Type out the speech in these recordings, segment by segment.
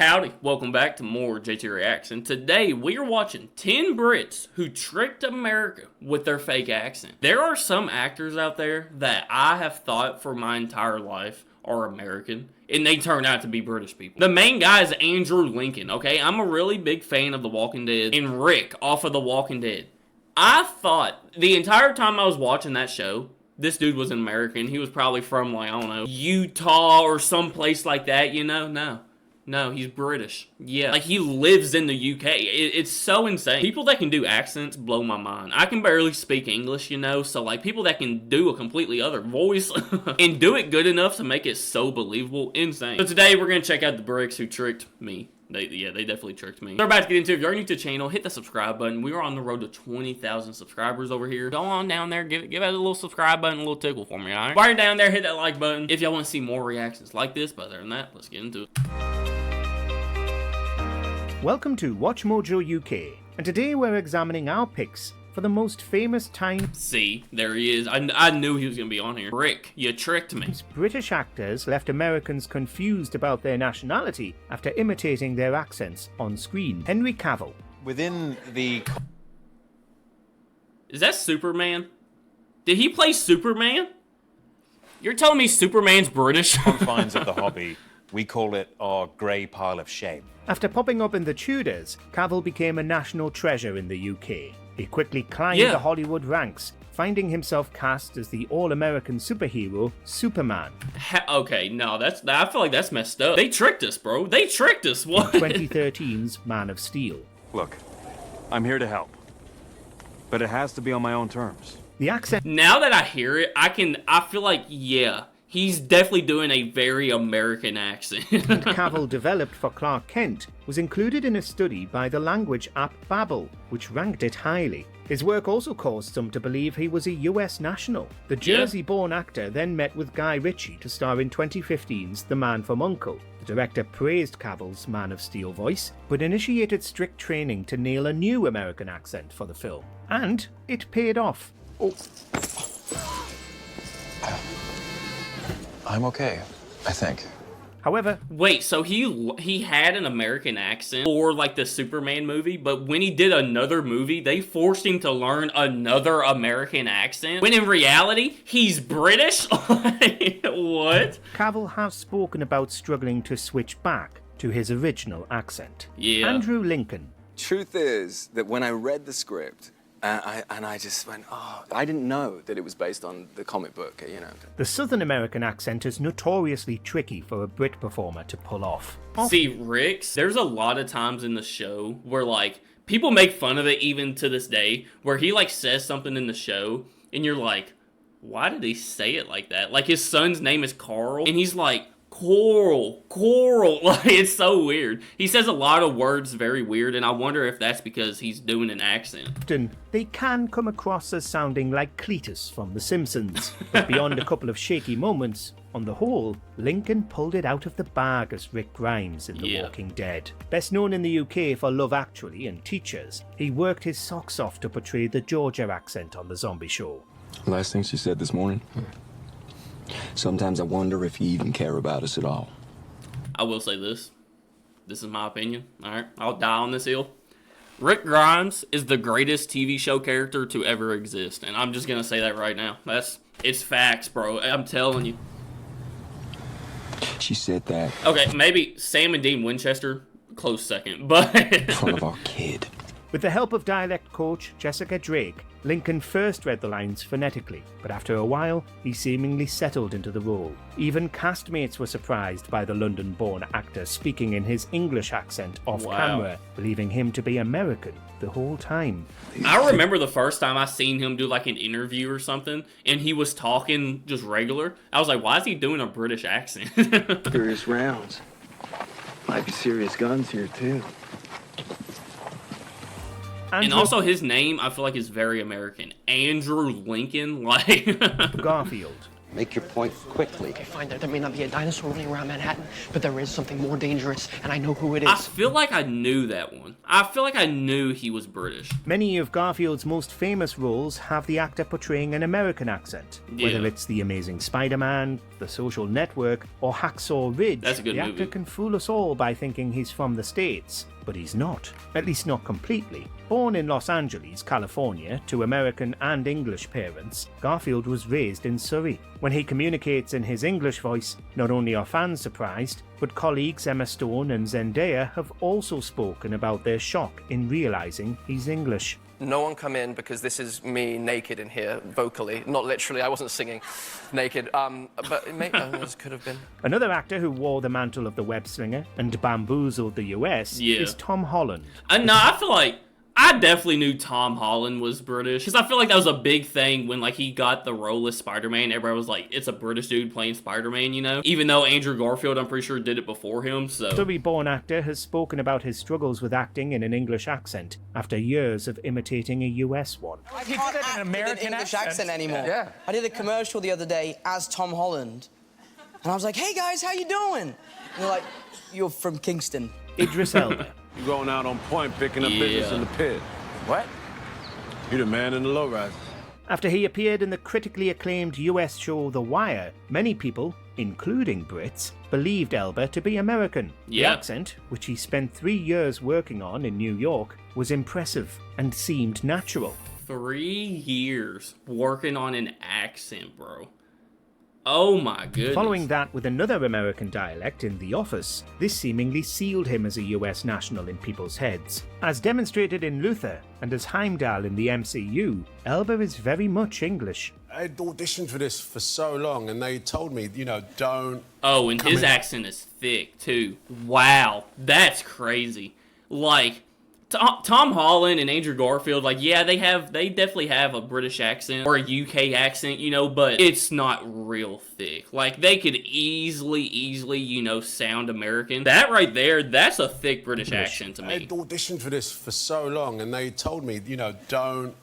Howdy, welcome back to more JTReacts, and today we are watching 10 Brits who tricked America with their fake accent. There are some actors out there that I have thought for my entire life are American, and they turn out to be British people. The main guy is Andrew Lincoln, okay? I'm a really big fan of The Walking Dead, and Rick off of The Walking Dead. I thought the entire time I was watching that show, this dude was an American. He was probably from, like, I don't know, Utah or someplace like that, you know? No, he's British. Yeah, like he lives in the UK. It's so insane. People that can do accents blow my mind. I can barely speak English, you know, so like people that can do a completely other voice and do it good enough to make it so believable, insane. So today we're gonna check out the Brits who tricked me. They definitely tricked me. They're about to get into it. If you're new to the channel, hit the subscribe button. We are on the road to 20,000 subscribers over here. Go on down there, give it a little subscribe button, a little tickle for me, alright? While you're down there, hit that like button if y'all want to see more reactions like this. But other than that, let's get into it. Welcome to Watch Mojo UK, and today we're examining our picks for the most famous time. See, there he is. I knew he was gonna be on here. Rick, you tricked me. British actors left Americans confused about their nationality after imitating their accents on screen. Henry Cavill. Within the... Is that Superman? Did he play Superman? You're telling me Superman's British? confines of the hobby, we call it our grey pile of shame. After popping up in The Tudors, Cavill became a national treasure in the UK. He quickly climbed the Hollywood ranks, finding himself cast as the all-American superhero, Superman. Okay, no, I feel like that's messed up. They tricked us, bro. They tricked us. What? 2013's Man of Steel. Look, I'm here to help, but it has to be on my own terms. The accent... Now that I hear it, I feel like, yeah, he's definitely doing a very American accent. Cavill developed for Clark Kent was included in a study by the language app Babbel, which ranked it highly. His work also caused some to believe he was a US national. The Jersey-born actor then met with Guy Ritchie to star in 2015's The Man from U.N.C.L.E. The director praised Cavill's Man of Steel voice, but initiated strict training to nail a new American accent for the film. And it paid off. I'm okay, I think. However... Wait, so he had an American accent for, like, the Superman movie, but when he did another movie, they forced him to learn another American accent? When in reality, he's British? What? Cavill has spoken about struggling to switch back to his original accent. Yeah. Andrew Lincoln. Truth is that when I read the script, I just went, oh, I didn't know that it was based on the comic book, you know. The Southern American accent is notoriously tricky for a Brit performer to pull off. See, Rick's, there's a lot of times in the show where, like, people make fun of it even to this day, where he, like, says something in the show, and you're like, why did he say it like that? Like, his son's name is Carl, and he's like, Coral, like, it's so weird. He says a lot of words very weird, and I wonder if that's because he's doing an accent. Often, they can come across as sounding like Cletus from The Simpsons, but beyond a couple of shaky moments, on the whole, Lincoln pulled it out of the bag as Rick Grimes in The Walking Dead. Best known in the UK for Love Actually and Teachers, he worked his socks off to portray the Georgia accent on The Zombie Show. Last thing she said this morning. Sometimes I wonder if you even care about us at all. I will say this. This is my opinion. Alright, I'll die on this hill. Rick Grimes is the greatest TV show character to ever exist. And I'm just gonna say that right now. It's facts, bro. I'm telling you. She said that. Okay, maybe Sam and Dean Winchester, close second, but... in front of our kid. With the help of dialect coach Jessica Drake, Lincoln first read the lines phonetically, but after a while, he seemingly settled into the role. Even castmates were surprised by the London-born actor speaking in his English accent off-camera, believing him to be American the whole time. I remember the first time I seen him do like an interview or something, and he was talking just regular. I was like, why is he doing a British accent? Serious rounds. Might be serious guns here, too. And also his name, I feel like, is very American. Andrew Lincoln, like... Garfield. Make your point quickly. Okay, fine. There may not be a dinosaur running around Manhattan, but there is something more dangerous, and I know who it is. I feel like I knew that one. I feel like I knew he was British. Many of Garfield's most famous roles have the actor portraying an American accent. Yeah. Whether it's The Amazing Spider-Man, The Social Network, or Hacksaw Ridge, That's a good the movie. actor can fool us all by thinking he's from the States. But he's not. At least not completely. Born in Los Angeles, California, to American and English parents, Garfield was raised in Surrey. When he communicates in his English voice, not only are fans surprised, but colleagues Emma Stone and Zendaya have also spoken about their shock in realizing he's English. No one come in because this is me naked in here, vocally. Not literally, I wasn't singing naked. But this could have been. Another actor who wore the mantle of the web slinger and bamboozled the US is Tom Holland. No, I feel like I definitely knew Tom Holland was British, because I feel like that was a big thing when like he got the role as Spider-Man. Everybody was like, it's a British dude playing Spider-Man, you know? Even though Andrew Garfield, I'm pretty sure, did it before him, so... Surrey-born actor has spoken about his struggles with acting in an English accent after years of imitating a US one. I can't act in an English accent anymore. Yeah. I did a commercial the other day as Tom Holland, and I was like, hey guys, how you doing? And they're like, you're from Kingston. Idris Elba. You going out on point, picking up business in the pit. What? You the man in the lowrider. After he appeared in the critically acclaimed US show The Wire, many people, including Brits, believed Elba to be American. The accent, which he spent 3 years working on in New York, was impressive and seemed natural. 3 years working on an accent, bro. Oh my goodness. Following that with another American dialect in The Office, this seemingly sealed him as a US national in people's heads. As demonstrated in Luther and as Heimdall in the MCU, Elba is very much English. I had auditioned for this for so long, and they told me, you know, don't... Oh, and his accent is thick, too. Wow, that's crazy. Like... Tom Holland and Andrew Garfield, like, yeah, they definitely have a British accent or a UK accent, you know, but it's not real thick. Like, they could easily, you know, sound American. That right there, that's a thick British accent to me. I had auditioned for this for so long, and they told me, you know, don't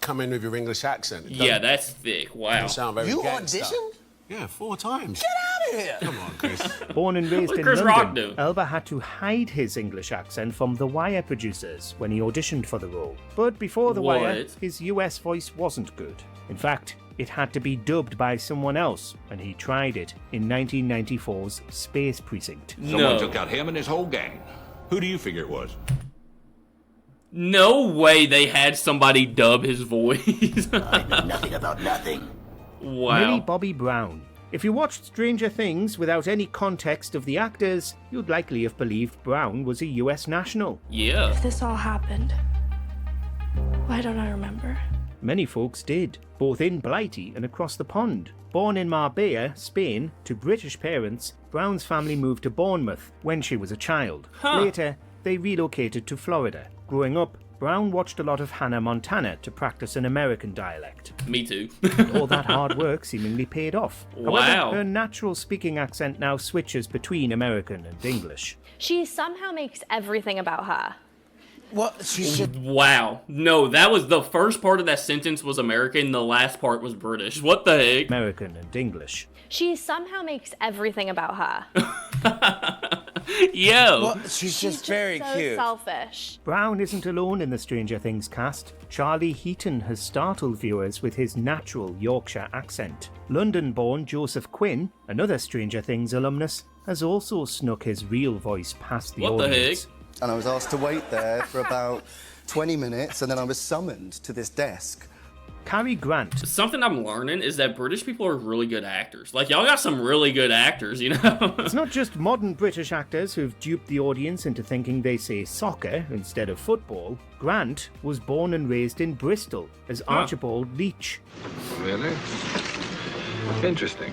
come in with your English accent. Yeah, that's thick. Wow. Sound very You gangster. auditioned? Yeah, 4 times. Get out of here! Come on, Chris. Born and raised in Chris Rock London, do? Elba had to hide his English accent from The Wire producers when he auditioned for the role. But before The Wire, What? his US voice wasn't good. In fact, it had to be dubbed by someone else, and he tried it in 1994's Space Precinct. Someone took out him and his whole gang. Who do you figure it was? No way they had somebody dub his voice. I know nothing about nothing. Wow. Millie Bobby Brown. If you watched Stranger Things without any context of the actors, you'd likely have believed Brown was a US national. Yeah. If this all happened, why don't I remember? Many folks did, both in Blighty and across the pond. Born in Marbella, Spain, to British parents, Brown's family moved to Bournemouth when she was a child. Later, they relocated to Florida. Growing up, Brown watched a lot of Hannah Montana to practice an American dialect. Me too. All that hard work seemingly paid off. Wow. However, her natural speaking accent now switches between American and English. She somehow makes everything about her. What? She should... Wow. No, that was the first part of that sentence was American, the last part was British. What the heck? American and English. She somehow makes everything about her. Yo. Well, she's just very so cute. Selfish. Brown isn't alone in the Stranger Things cast. Charlie Heaton has startled viewers with his natural Yorkshire accent. London-born Joseph Quinn, another Stranger Things alumnus, has also snuck his real voice past the audience. What the heck? And I was asked to wait there for about 20 minutes, and then I was summoned to this desk. Cary Grant. Something I'm learning is that British people are really good actors. Like, y'all got some really good actors, you know? It's not just modern British actors who've duped the audience into thinking they say soccer instead of football. Grant was born and raised in Bristol as Archibald Leach. Really? Interesting.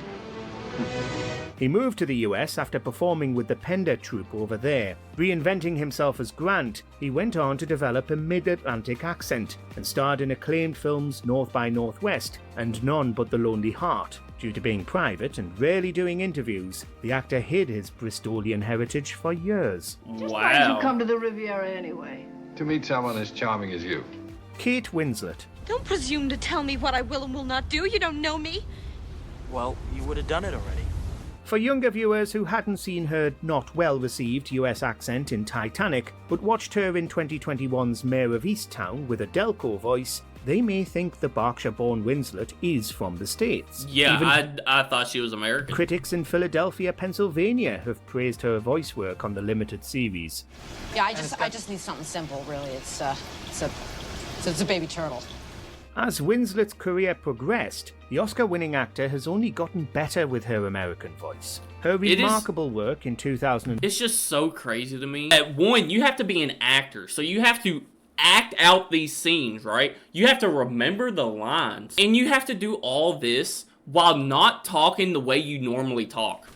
He moved to the US after performing with the Pender troupe over there. Reinventing himself as Grant, he went on to develop a mid-Atlantic accent and starred in acclaimed films North by Northwest and None But the Lonely Heart. Due to being private and rarely doing interviews, the actor hid his Bristolian heritage for years. Why did you come to the Riviera anyway? To meet someone as charming as you. Kate Winslet. Don't presume to tell me what I will and will not do. You don't know me. well, you would have done it already. For younger viewers who hadn't seen her not well-received US accent in Titanic, but watched her in 2021's Mayor of Easttown with a Delco voice, they may think the Berkshire-born Winslet is from the States. Yeah, I thought she was American. Critics in Philadelphia, Pennsylvania have praised her voice work on the limited series. Yeah, I just need something simple, really. It's a baby turtle. As Winslet's career progressed, the Oscar-winning actor has only gotten better with her American voice. Her remarkable work in 2000... It's just so crazy to me. At one, you have to be an actor, so you have to act out these scenes, right? You have to remember the lines, and you have to do all this while not talking the way you normally talk.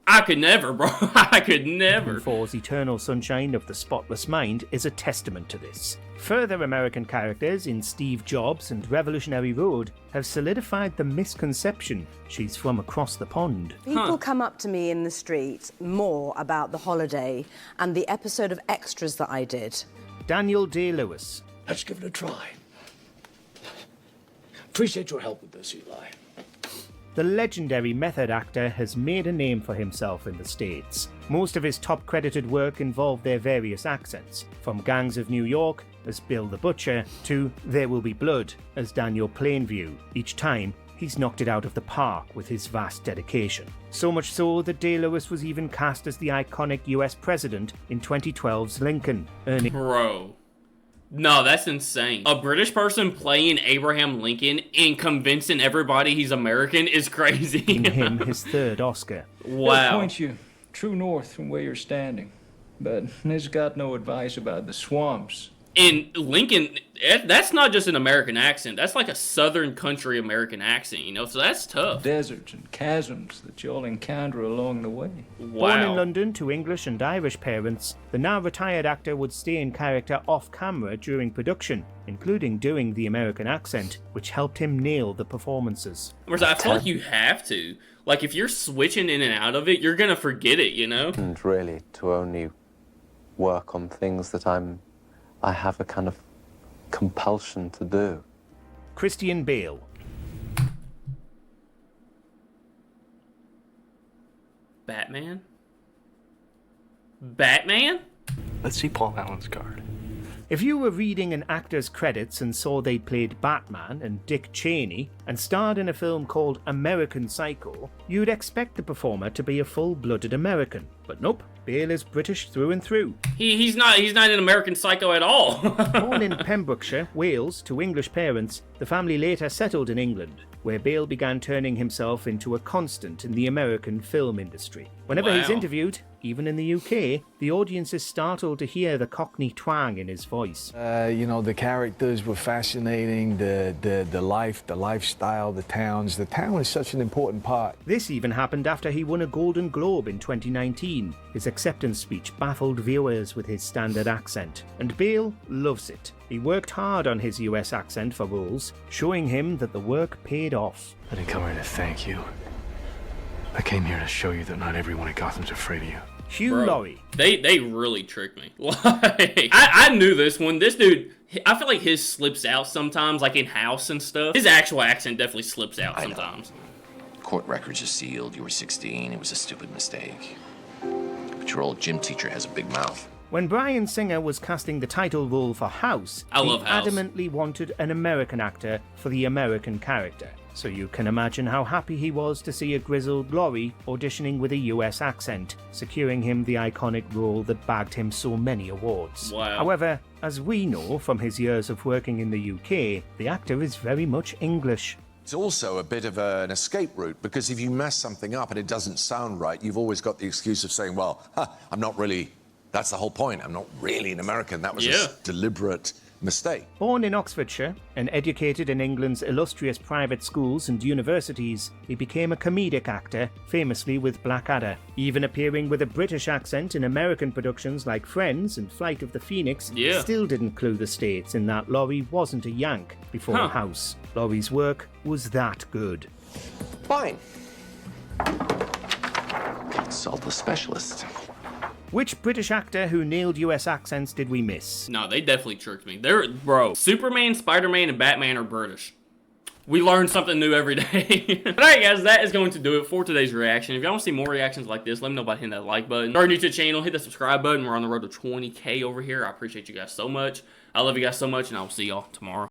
I could never, bro. I could never. Ford's Eternal Sunshine of the Spotless Mind is a testament to this. Further American characters in Steve Jobs and Revolutionary Road have solidified the misconception she's from across the pond. People come up to me in the street more about The Holiday and the episode of Extras that I did. Daniel Day-Lewis. Let's give it a try. Appreciate your help with this, Eli. The legendary method actor has made a name for himself in the States. Most of his top credited work involved their various accents, from Gangs of New York as Bill the Butcher to There Will Be Blood as Daniel Plainview. Each time, he's knocked it out of the park with his vast dedication. So much so that Day-Lewis was even cast as the iconic US president in 2012's Lincoln, earning... Bro. No, that's insane. A British person playing Abraham Lincoln and convincing everybody he's American is crazy. him his third Oscar. Wow. It'll point you true north from where you're standing, but it's got no advice about the swamps. And Lincoln, that's not just an American accent. That's like a Southern country American accent, you know? So that's tough. Deserts and chasms that you'll encounter along the way. Wow. Born in London to English and Irish parents, the now retired actor would stay in character off camera during production, including doing the American accent, which helped him nail the performances. I feel like you have to. Like, if you're switching in and out of it, you're gonna forget it, you know? And really, to only work on things that I have a kind of compulsion to do. Christian Bale. Batman? Batman? Let's see Paul Allen's card. If you were reading an actor's credits and saw they played Batman and Dick Cheney and starred in a film called American Psycho, you'd expect the performer to be a full-blooded American. But nope, Bale is British through and through. He's not an American Psycho at all. Born in Pembrokeshire, Wales, to English parents, the family later settled in England, where Bale began turning himself into a constant in the American film industry. Whenever he's interviewed, even in the UK, the audience is startled to hear the Cockney twang in his voice. You know, the characters were fascinating, the life, the lifestyle, the towns. The town is such an important part. This even happened after he won a Golden Globe in 2019. His acceptance speech baffled viewers with his standard accent, and Bale loves it. He worked hard on his US accent for roles, showing him that the work paid off. I didn't come here to thank you. I came here to show you that not everyone in Gotham's afraid of you. Hugh Laurie. They really tricked me. Like, I knew this one. This dude, I feel like his slips out sometimes, like in House and stuff. His actual accent definitely slips out sometimes. Court records are sealed. You were 16. It was a stupid mistake. But your old gym teacher has a big mouth. When Bryan Singer was casting the title role for House, I love House. Adamantly wanted an American actor for the American character. So you can imagine how happy he was to see a grizzled Laurie auditioning with a US accent, securing him the iconic role that bagged him so many awards. Wow. However, as we know from his years of working in the UK, the actor is very much English. It's also a bit of an escape route, because if you mess something up and it doesn't sound right, you've always got the excuse of saying, well, I'm not really, that's the whole point, I'm not really an American. That was a deliberate mistake. Born in Oxfordshire and educated in England's illustrious private schools and universities, he became a comedic actor, famously with Blackadder. Even appearing with a British accent in American productions like Friends and Flight of the Phoenix, still didn't clue the States in that Laurie wasn't a Yank before House. Laurie's work was that good. Fine. Consult the specialist. Which British actor who nailed US accents did we miss? No, they definitely tricked me. Bro, Superman, Spider-Man, and Batman are British. We learn something new every day. But alright guys, that is going to do it for today's reaction. If y'all want to see more reactions like this, let me know by hitting that like button. If you're new to the channel, hit the subscribe button. We're on the road to 20K over here. I appreciate you guys so much. I love you guys so much, and I will see y'all tomorrow.